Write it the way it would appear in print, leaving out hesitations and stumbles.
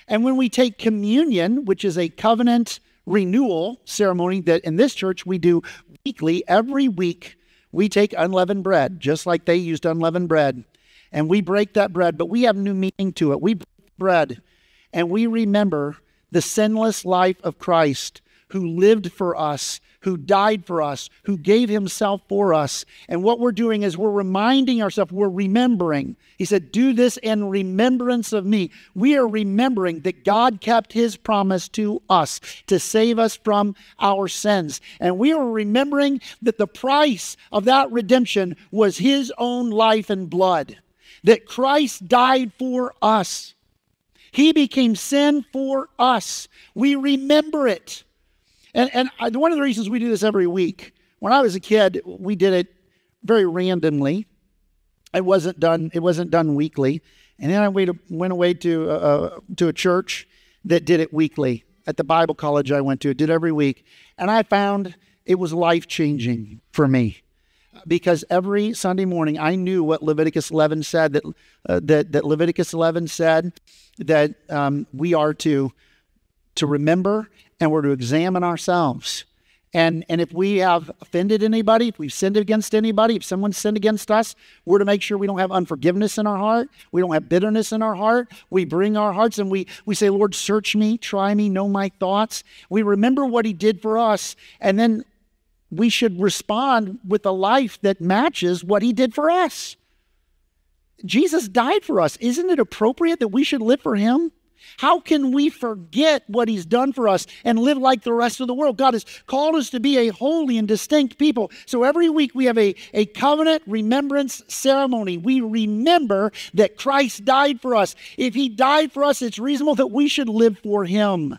And when we take communion, which is a covenant renewal ceremony that in this church we do weekly, every week we take unleavened bread, just like they used unleavened bread. And we break that bread, but we have new meaning to it. We break bread and we remember the sinless life of Christ, who lived for us, who died for us, who gave himself for us. And what we're doing is we're reminding ourselves, we're remembering. He said, do this in remembrance of me. We are remembering that God kept his promise to us to save us from our sins. And we are remembering that the price of that redemption was his own life and blood, that Christ died for us. He became sin for us. We remember it. And one of the reasons we do this every week, when I was a kid, we did it very randomly. It wasn't done weekly. And then I went away to a church that did it weekly. At the Bible college I went to, it did every week. And I found it was life-changing for me. Because every Sunday morning I knew what Leviticus 11 said, that Leviticus 11 said that we are to remember and we're to examine ourselves. And if we have offended anybody, if we've sinned against anybody, if someone's sinned against us, we're to make sure we don't have unforgiveness in our heart. We don't have bitterness in our heart. We bring our hearts and we say, Lord, search me, try me, know my thoughts. We remember what he did for us, and then we should respond with a life that matches what he did for us. Jesus died for us. Isn't it appropriate that we should live for him? How can we forget what he's done for us and live like the rest of the world? God has called us to be a holy and distinct people. So every week we have a covenant remembrance ceremony. We remember that Christ died for us. If he died for us, it's reasonable that we should live for him.